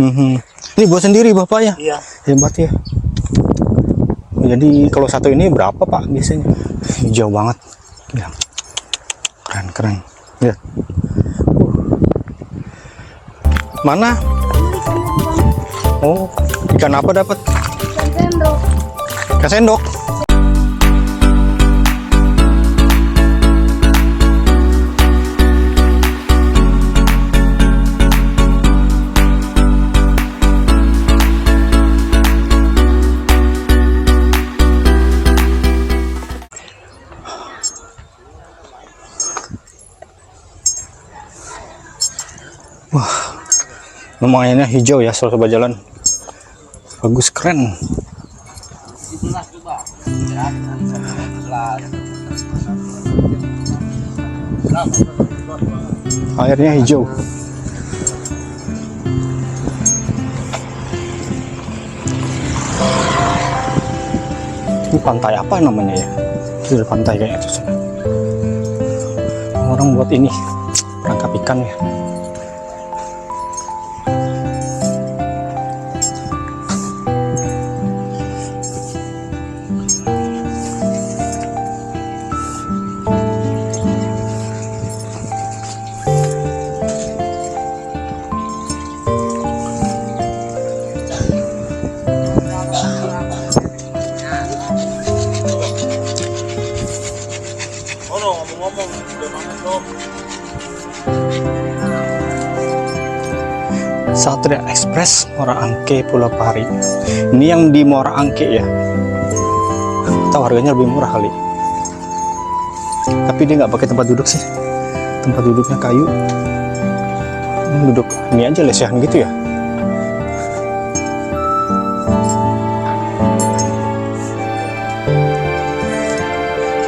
Ini buat sendiri Bapak ya? Iya. Hebat ya. Jadi kalau satu ini berapa Pak biasanya? Hijau banget. Ya. Keren. Ya. Mana? Oh, ikan apa dapat? Ikan sendok. Ikan sendok. Wah, lumayannya hijau ya sobat jalan. Bagus, keren. Airnya hijau. Ini pantai apa namanya ya? Itu pantai kayaknya itu. Orang buat ini perangkap ikan ya. Satria Express Muara Angke Pulau Pari. Ini yang di Muara Angke ya. Tahu harganya lebih murah kali. Tapi dia nggak pakai tempat duduk sih. Tempat duduknya kayu. Duduk ini aja lesehan gitu ya.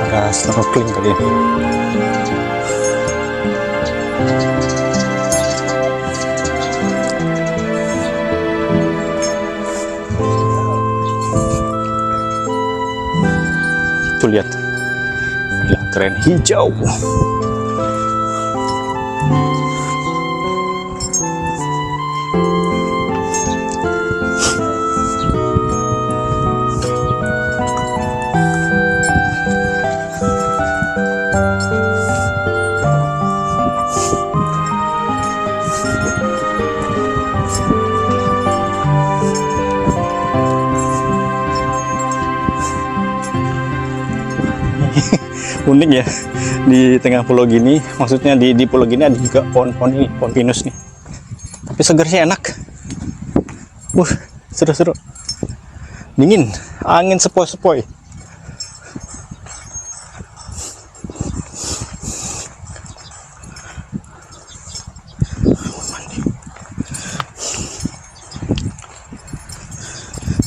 Ada snorkeling kali ini. Tuh lihat, gila, keren hijau. Unik ya, di tengah pulau gini, maksudnya di pulau gini ada juga pohon-pohon ini, pohon pinus nih. Tapi segar sih enak. Seru-seru. Dingin, angin sepoi-sepoi.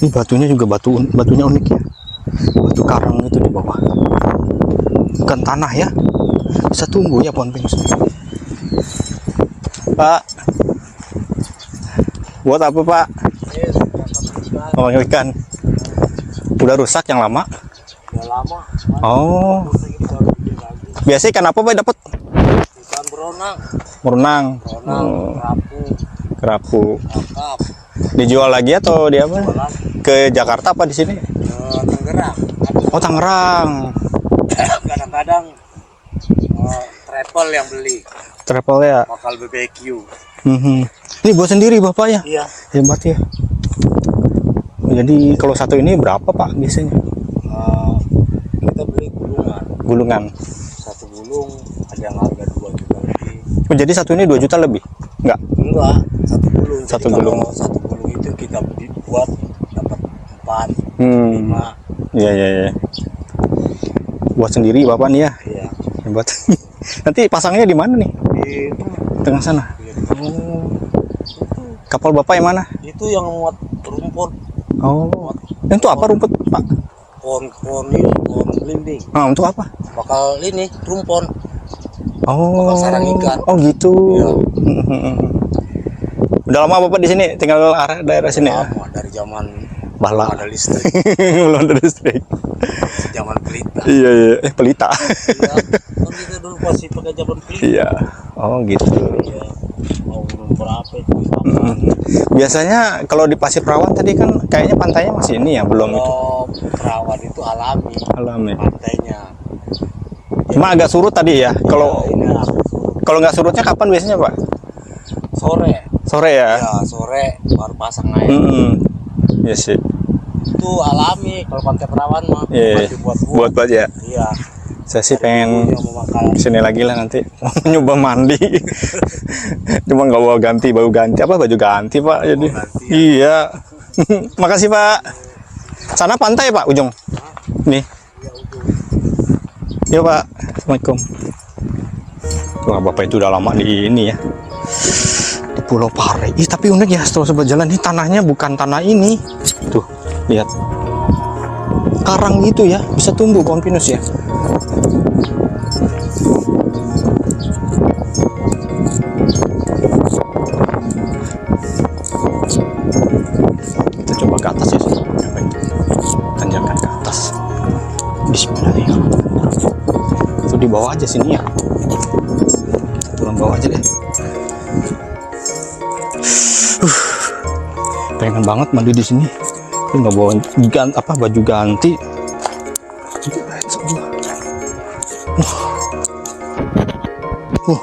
Ini batunya juga batunya unik ya. Batu karang itu di bawah. Bukan tanah ya, bisa tumbuh ya pohon pinus. Pak, buat apa Pak? Oh, ikan. Udah rusak yang lama? Udah lama. Oh, biasa ikan apa Pak dapat? Ikan beronang. Berenang. Kerapu. Kakap. Dijual lagi atau di apa? Ke Jakarta apa di sini? Tangerang. Oh, Tangerang. Kadang-kadang travel yang beli. Travel ya. Bakal BBQ. Ini buat sendiri Bapak ya? Iya. Hebat ya. Jadi kalau satu ini berapa Pak biasanya? Kita beli gulungan. Gulungan. Satu gulung ada yang harga 2 juta lebih. Oh, jadi satu ini 2 juta lebih? Enggak? Enggak, satu gulung. Satu Jadi gulung. kalau satu gulung itu kita buat dapat 4, 5. Iya. Buat sendiri Bapak nih ya? Iya. Hebat. Nanti pasangnya di mana nih? Di Tengah sana. Oh. Kapal Bapak yang mana? itu yang muat rumput. Oh. Itu apa rumput Pak? Pohon ini, pohon belimbing. Ah, untuk apa? Bakal ini rumpon. Oh. Bakal sarang ikan. Oh gitu. Iya. Udah lama Bapak di sini? Tinggal daerah sini ya? Lama, dari zaman Bala. ada listrik. Belum ada listrik. Zaman pelita. Iya. Pelita. Iya. Kan kita dulu masih pakai zaman pelita. Iya. Oh gitu. Iya. Mau lumpur apa itu. Biasanya kalau di Pasir Perawan tadi kan kayaknya pantainya masih ini ya, belum itu. Kalau Perawan itu alami Alami. pantainya. Cuma agak surut tadi ya. Kalau Ini kalau nggak surutnya kapan biasanya, Pak? sore. Sore ya? Ya sore baru pasang air. Iya sih. Itu alami kalau pantai Perawan mah. Iya. Buat ya. Iya. Saya sih pengen Yang memakan. kesini lagi lah nanti. Mau nyoba mandi. Cuma nggak bawa ganti, baju ganti apa baju ganti, Pak. Jadi ganti, iya. Makasih, Pak. Sana pantai, Pak, ujung. Nih. Iya, Pak. Assalamualaikum. Wah, Bapak itu udah lama di ini ya. Di Pulau Pare. Ih, tapi unik ya, setelah sobat jalan ini tanahnya bukan tanah ini. Tuh, lihat. Karang gitu ya, bisa tumbuh pohon pinus ya. Kita coba ke atas ya, tanjakan ke atas. Bismillahirrahmanirrahim. Itu di bawah aja sini ya. Turun bawah aja deh. Pengen banget mandi di sini. Tapi nggak bawa baju ganti.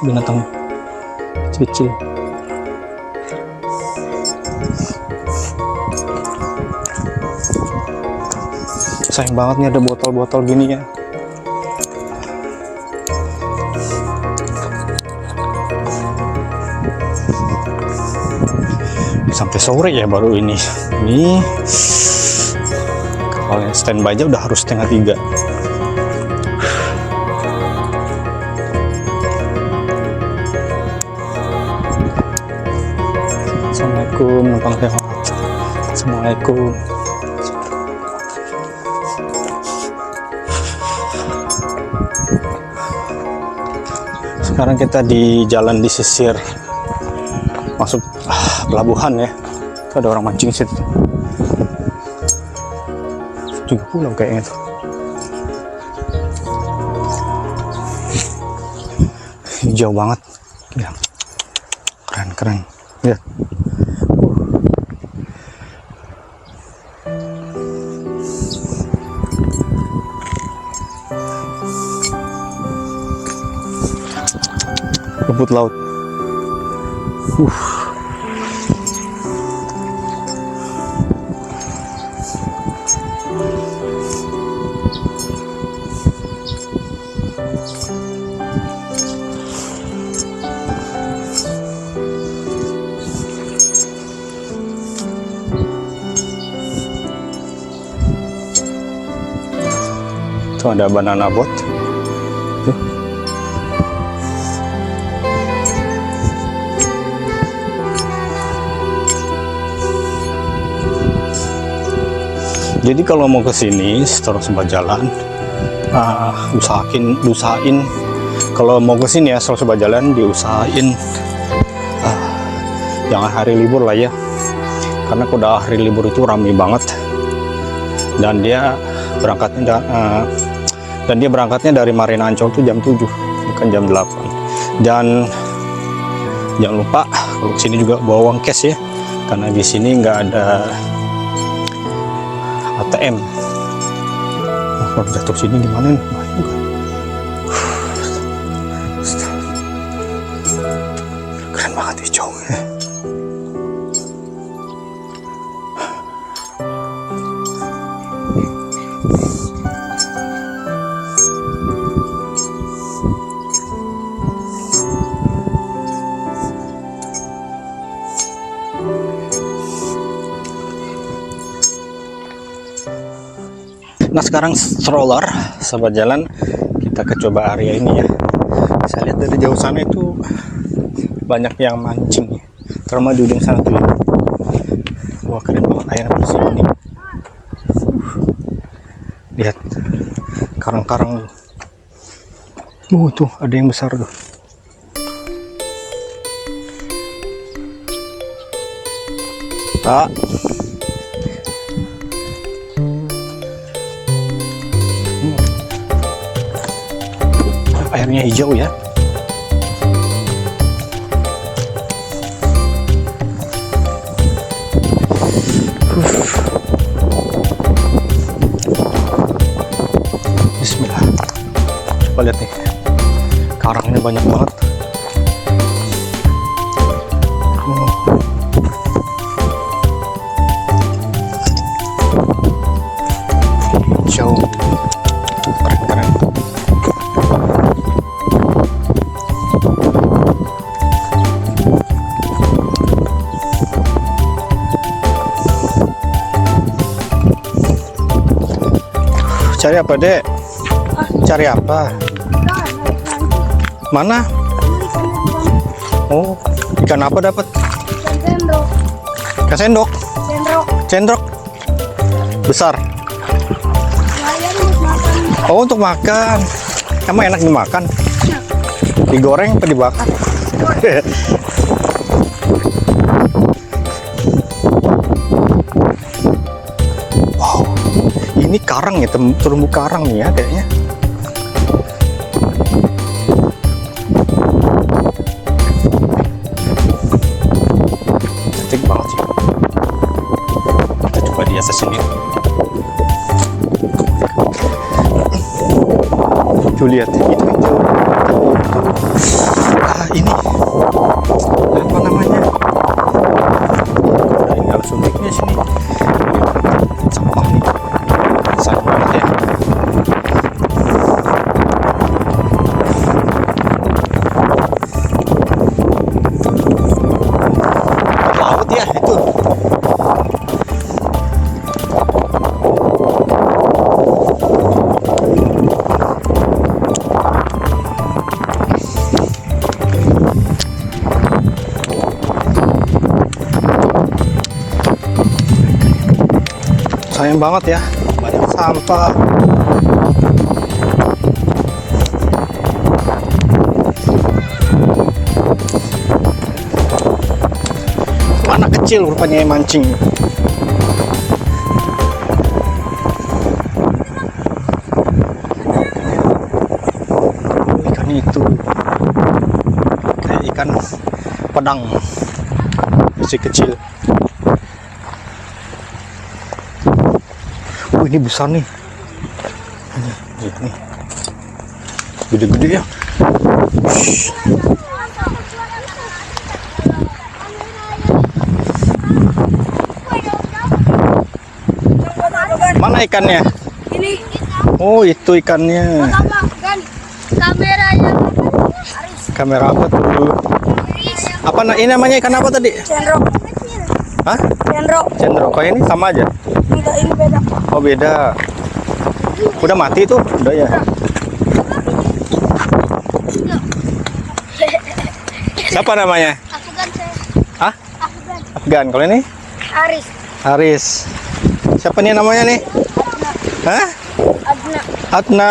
Binatang kecil. Sayang banget nih ada botol-botol gini ya. Sampai sore ya baru ini. Ini kalau yang standby aja udah harus 2:30. Assalamualaikum, numpang lewat. Assalamualaikum. Sekarang kita di jalan di sisir masuk pelabuhan ya. Itu ada orang mancing situ. Juga pulau kayaknya tuh. Hijau banget. Ya. Keren. Lihat. Rumput laut. Itu ada banana boat. Tuh. Jadi kalau mau ke sini terus sempat jalan, usahain kalau mau ke sini ya terus sempat jalan diusahain jangan hari libur lah ya, karena kalau udah hari libur itu ramai banget dan dia berangkatnya dari Marina Ancol tuh jam 7 bukan jam 8. Dan jangan lupa kalau sini juga bawa uang cash ya, karena di sini nggak ada ATM. Kalau jatuh sini gimana nih? Keren banget hijau ya. Nah sekarang stroller sahabat jalan, kita ke coba area ini ya. Saya lihat dari jauh sana itu banyak yang mancing, terutama di ujung sana tuh. Wah keren banget airnya bersih ini. Lihat karang-karang. Tuh ada yang besar tuh. Airnya hijau ya. coba lihat nih, karangnya banyak banget. Jauh, keren-keren. Cari apa, Dek? Cari apa? Mana? Oh, ikan apa dapat? Sendok. Ikan sendok? Sendok. Sendok? Besar? Lumayan buat makan. Oh, untuk makan. Emang enak dimakan? Digoreng apa dibakar? Wow, ini karang ya, terumbu karang nih ya kayaknya. Cantik banget sih. Kita coba di atas sini. Tuh lihat, itu hijau. Ini apa namanya? Ini harus uniknya sini. Sampah nih. Sayang banget ya. Laut ya itu. Sayang banget ya, banyak sampah. Anak kecil rupanya yang mancing. Ikan itu kayak ikan pedang, masih kecil. Oh, ini besar nih. Nih. Gede-gede ya. Shhh. Mana ikannya? Ini Oh, itu ikannya. apa kan? Kameranya. Kamera apa tuh? Apa ini namanya ikan apa tadi? Sendok. Hah? Sendok. Cendro. Kayak ini sama aja. Enggak, ini beda. Oh, beda. Udah mati tuh? Udah ya. Siapa namanya? Afgan saya. Hah? Afgan. Afgan. Kalau ini? Aris. Haris. Siapa nih namanya nih? Hah? Adna. Adna.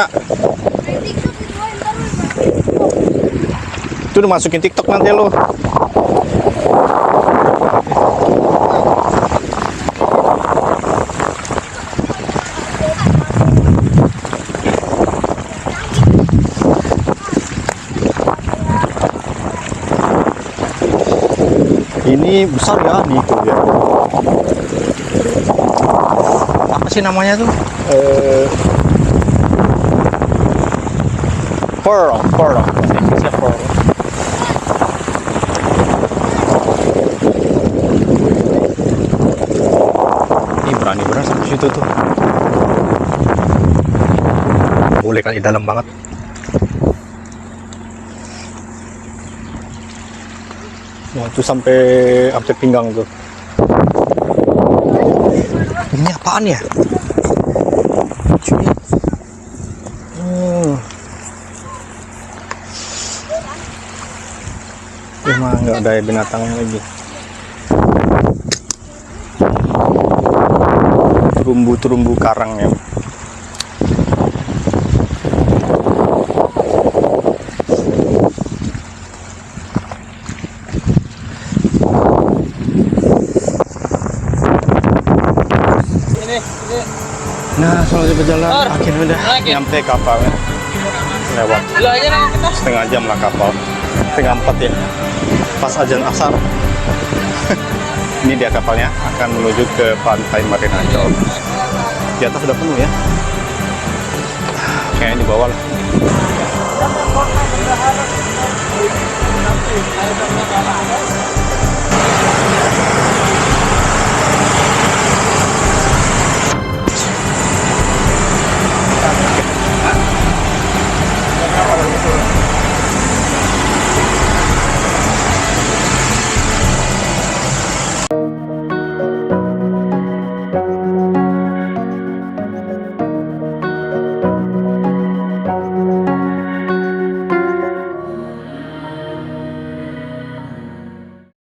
Itu udah masukin TikTok nanti lo. Ini besar ya, nih tuh ya. Apa sih namanya tuh? Pearl. Inggrisnya pearl. Ini berani benar sampai situ tuh. Boleh kali dalam banget. Wah, itu sampai pinggang tuh. Ini apaan ya? Emang nggak ada binatangnya lagi. Terumbu karang ya. Nah, selesai berjalan, akhirnya udah nyampe kapalnya. Lewat setengah jam lah kapal, 3:30 ya, pas azan asar. Ini dia kapalnya akan menuju ke pantai Marina Ancol. Di atas sudah penuh ya, kayaknya di bawah lah.